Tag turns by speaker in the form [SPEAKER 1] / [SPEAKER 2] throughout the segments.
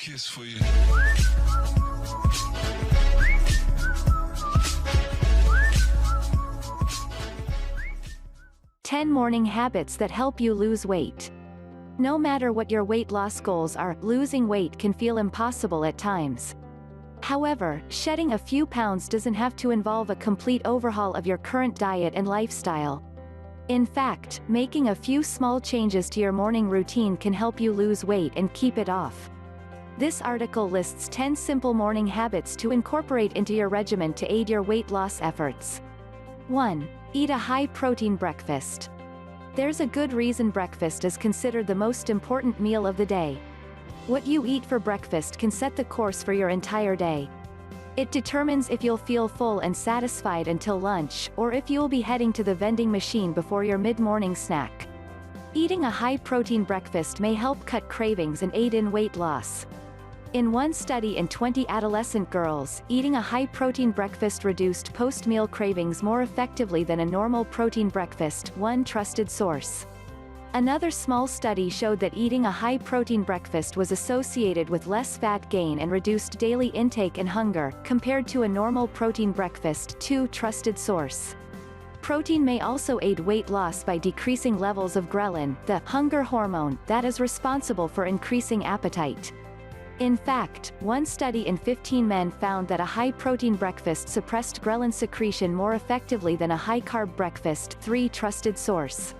[SPEAKER 1] kiss for you.
[SPEAKER 2] 10 morning habits that help you lose weight. No matter what your weight loss goals are, losing weight can feel impossible at times. However, shedding a few pounds doesn't have to involve a complete overhaul of your current diet and lifestyle. In fact, making a few small changes to your morning routine can help you lose weight and keep it off. This article lists 10 simple morning habits to incorporate into your regimen to aid your weight loss efforts. 1. Eat a high-protein breakfast. There's a good reason breakfast is considered the most important meal of the day. What you eat for breakfast can set the course for your entire day. It determines if you'll feel full and satisfied until lunch, or if you'll be heading to the vending machine before your mid-morning snack. Eating a high-protein breakfast may help cut cravings and aid in weight loss. In one study in 20 adolescent girls, eating a high-protein breakfast reduced post-meal cravings more effectively than a normal protein breakfast, one trusted source. Another small study showed that eating a high-protein breakfast was associated with less fat gain and reduced daily intake and hunger, compared to a normal protein breakfast, two trusted source. Protein may also aid weight loss by decreasing levels of ghrelin, the hunger hormone, that is responsible for increasing appetite. In fact, one study in 15 men found that a high-protein breakfast suppressed ghrelin secretion more effectively than a high-carb breakfast, three trusted source.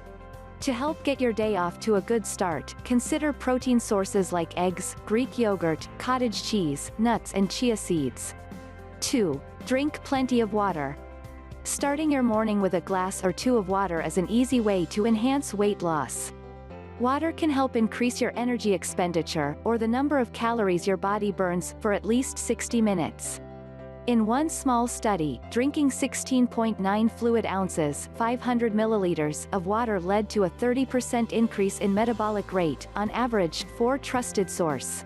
[SPEAKER 2] To help get your day off to a good start, consider protein sources like eggs, Greek yogurt, cottage cheese, nuts and chia seeds. 2. Drink plenty of water. Starting your morning with a glass or two of water is an easy way to enhance weight loss. Water can help increase your energy expenditure, or the number of calories your body burns, for at least 60 minutes. In one small study, drinking 16.9 fluid ounces 500 milliliters of water led to a 30% increase in metabolic rate, on average, four trusted source.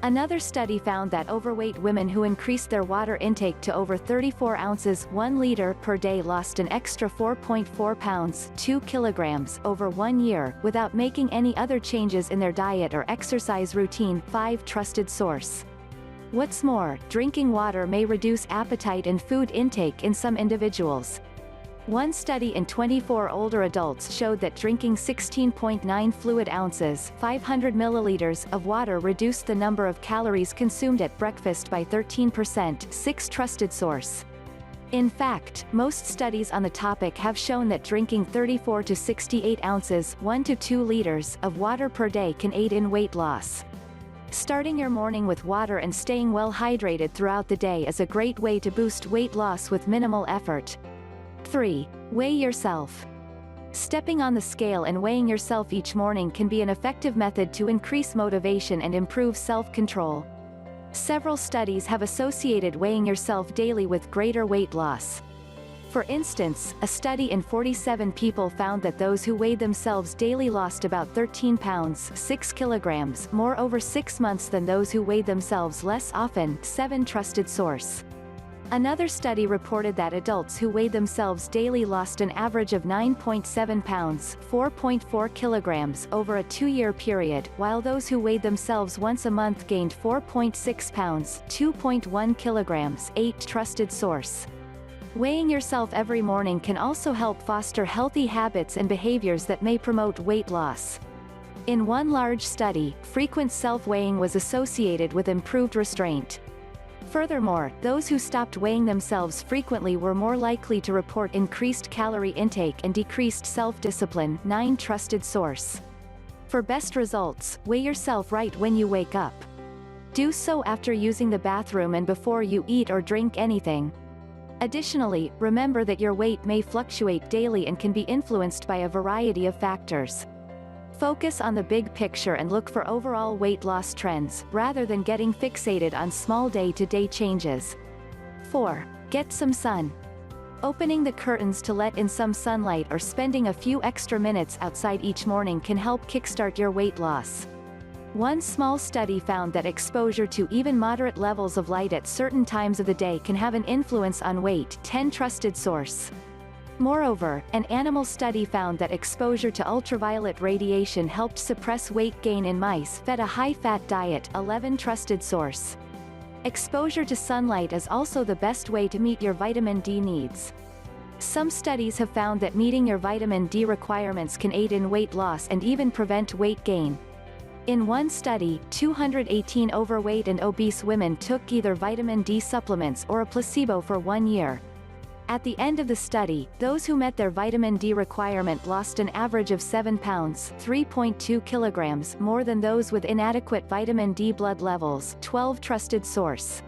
[SPEAKER 2] Another study found that overweight women who increased their water intake to over 34 ounces 1 liter per day lost an extra 4.4 pounds 2 kilograms over 1 year, without making any other changes in their diet or exercise routine, 5 trusted source. What's more, drinking water may reduce appetite and food intake in some individuals. One study in 24 older adults showed that drinking 16.9 fluid ounces 500 milliliters of water reduced the number of calories consumed at breakfast by 13%, 6 trusted source. In fact, most studies on the topic have shown that drinking 34 to 68 ounces 1 to 2 liters of water per day can aid in weight loss. Starting your morning with water and staying well hydrated throughout the day is a great way to boost weight loss with minimal effort. 3. Weigh yourself. Stepping on the scale and weighing yourself each morning can be an effective method to increase motivation and improve self-control. Several studies have associated weighing yourself daily with greater weight loss. For instance, a study in 47 people found that those who weighed themselves daily lost about 13 pounds 6 kilograms more over 6 months than those who weighed themselves less often, 7 trusted source. Another study reported that adults who weighed themselves daily lost an average of 9.7 pounds 4.4 kilograms over a 2-year period, while those who weighed themselves once a month gained 4.6 pounds 2.1 kilograms, 8 trusted source. Weighing yourself every morning can also help foster healthy habits and behaviors that may promote weight loss. In one large study, frequent self-weighing was associated with improved restraint. Furthermore, those who stopped weighing themselves frequently were more likely to report increased calorie intake and decreased self-discipline, 9 trusted source. For best results, weigh yourself right when you wake up. Do so after using the bathroom and before you eat or drink anything. Additionally, remember that your weight may fluctuate daily and can be influenced by a variety of factors. Focus on the big picture and look for overall weight loss trends, rather than getting fixated on small day-to-day changes. 4. Get some sun. Opening the curtains to let in some sunlight or spending a few extra minutes outside each morning can help kickstart your weight loss. One small study found that exposure to even moderate levels of light at certain times of the day can have an influence on weight, 10 trusted source. Moreover, an animal study found that exposure to ultraviolet radiation helped suppress weight gain in mice fed a high-fat diet. 11 Trusted source. Exposure to sunlight is also the best way to meet your vitamin D needs. Some studies have found that meeting your vitamin D requirements can aid in weight loss and even prevent weight gain. In one study, 218 overweight and obese women took either vitamin D supplements or a placebo for 1 year. At the end of the study, those who met their vitamin D requirement lost an average of 7 pounds (3.2 kilograms) more than those with inadequate vitamin D blood levels. 12 Trusted source.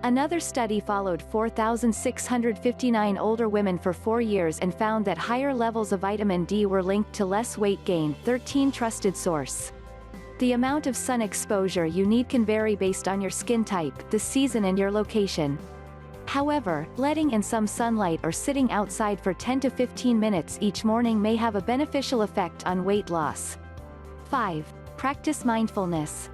[SPEAKER 2] Another study followed 4,659 older women for 4 years and found that higher levels of vitamin D were linked to less weight gain. 13 Trusted source. The amount of sun exposure you need can vary based on your skin type, the season and your location. However, letting in some sunlight or sitting outside for 10 to 15 minutes each morning may have a beneficial effect on weight loss. 5. Practice mindfulness.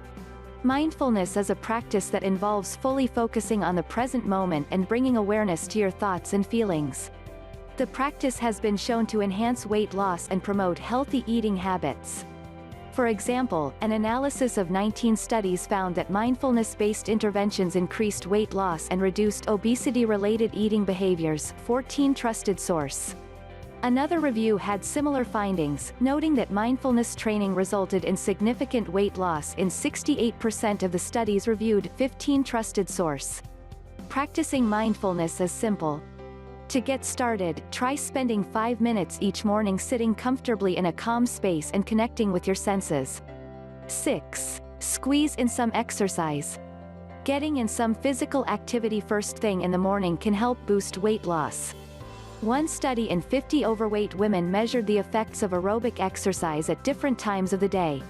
[SPEAKER 2] Mindfulness is a practice that involves fully focusing on the present moment and bringing awareness to your thoughts and feelings. The practice has been shown to enhance weight loss and promote healthy eating habits. For example, an analysis of 19 studies found that mindfulness-based interventions increased weight loss and reduced obesity-related eating behaviors. 14 Trusted source. Another review had similar findings, noting that mindfulness training resulted in significant weight loss in 68% of the studies reviewed. 15 Trusted source. Practicing mindfulness is simple. To get started, try spending 5 minutes each morning sitting comfortably in a calm space and connecting with your senses. 6. Squeeze in some exercise. Getting in some physical activity first thing in the morning can help boost weight loss. One study in 50 overweight women measured the effects of aerobic exercise at different times of the day.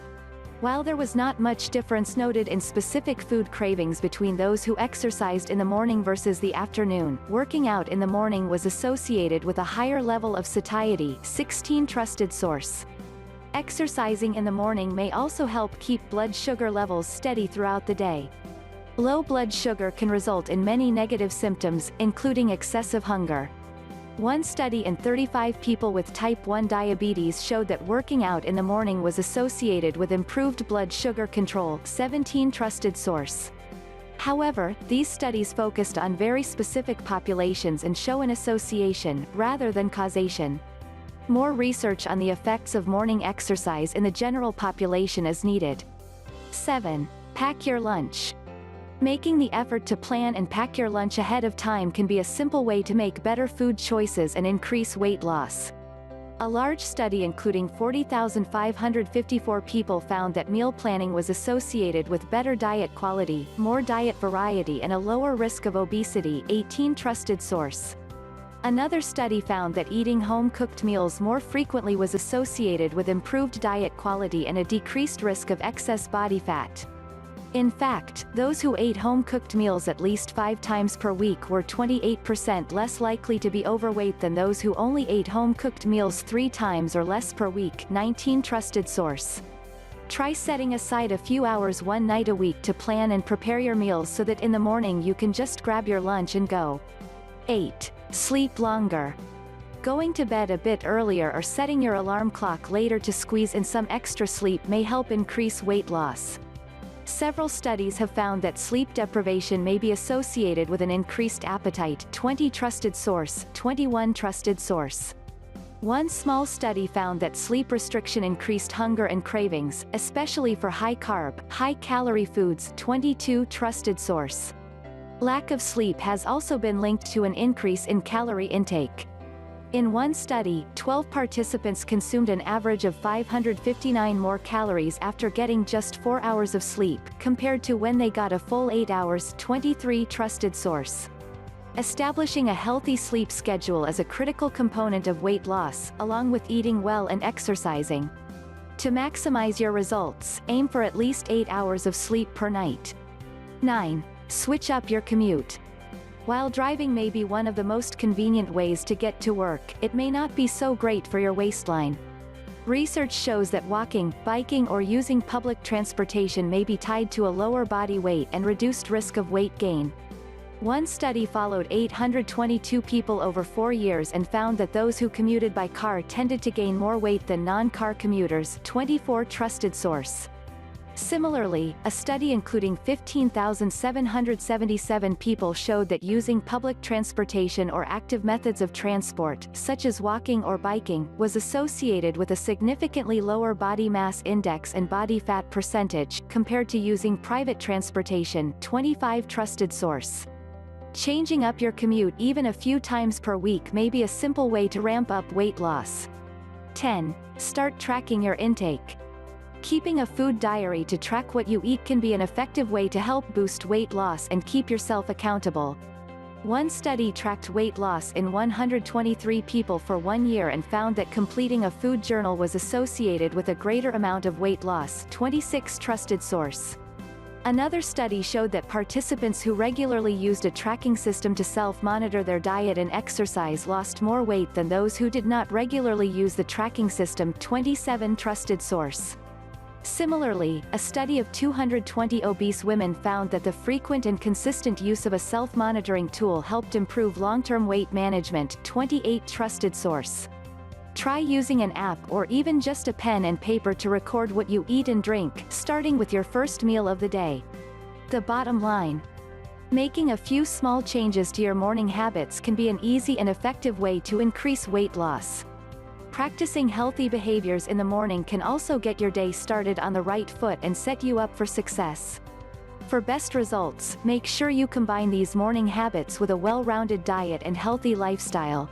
[SPEAKER 2] While there was not much difference noted in specific food cravings between those who exercised in the morning versus the afternoon, working out in the morning was associated with a higher level of satiety. 16 Trusted source. Exercising in the morning may also help keep blood sugar levels steady throughout the day. Low blood sugar can result in many negative symptoms, including excessive hunger. One study in 35 people with type 1 diabetes showed that working out in the morning was associated with improved blood sugar control. 17 Trusted source. However, these studies focused on very specific populations and show an association, rather than causation. More research on the effects of morning exercise in the general population is needed. 7. Pack your lunch. Making the effort to plan and pack your lunch ahead of time can be a simple way to make better food choices and increase weight loss. A large study including 40,554 people found that meal planning was associated with better diet quality, more diet variety and a lower risk of obesity. 18 Trusted source. Another study found that eating home-cooked meals more frequently was associated with improved diet quality and a decreased risk of excess body fat. In fact, those who ate home-cooked meals at least 5 times per week were 28% less likely to be overweight than those who only ate home-cooked meals 3 times or less per week. 19 Trusted source. Try setting aside a few hours one night a week to plan and prepare your meals so that in the morning you can just grab your lunch and go. 8. Sleep longer. Going to bed a bit earlier or setting your alarm clock later to squeeze in some extra sleep may help increase weight loss. Several studies have found that sleep deprivation may be associated with an increased appetite. 20 Trusted source. 21 Trusted source. One small study found that sleep restriction increased hunger and cravings, especially for high-carb, high-calorie foods. 22 Trusted source. Lack of sleep has also been linked to an increase in calorie intake. In one study, 12 participants consumed an average of 559 more calories after getting just 4 hours of sleep, compared to when they got a full 8 hours. 23 Trusted source. Establishing a healthy sleep schedule is a critical component of weight loss, along with eating well and exercising. To maximize your results, aim for at least 8 hours of sleep per night. 9. Switch up your commute. While driving may be one of the most convenient ways to get to work, it may not be so great for your waistline. Research shows that walking, biking or using public transportation may be tied to a lower body weight and reduced risk of weight gain. One study followed 822 people over 4 years and found that those who commuted by car tended to gain more weight than non-car commuters. 24 trusted source. Similarly, a study including 15,777 people showed that using public transportation or active methods of transport, such as walking or biking, was associated with a significantly lower body mass index and body fat percentage, compared to using private transportation. 25 trusted source. Changing up your commute even a few times per week may be a simple way to ramp up weight loss. 10. Start tracking your intake. Keeping a food diary to track what you eat can be an effective way to help boost weight loss and keep yourself accountable. One study tracked weight loss in 123 people for 1 year and found that completing a food journal was associated with a greater amount of weight loss. 26 trusted source. Another study showed that participants who regularly used a tracking system to self-monitor their diet and exercise lost more weight than those who did not regularly use the tracking system. 27 trusted source. Similarly, a study of 220 obese women found that the frequent and consistent use of a self-monitoring tool helped improve long-term weight management. 28 trusted source. Try using an app or even just a pen and paper to record what you eat and drink, starting with your first meal of the day. The bottom line: making a few small changes to your morning habits can be an easy and effective way to increase weight loss. Practicing healthy behaviors in the morning can also get your day started on the right foot and set you up for success. For best results, make sure you combine these morning habits with a well-rounded diet and healthy lifestyle.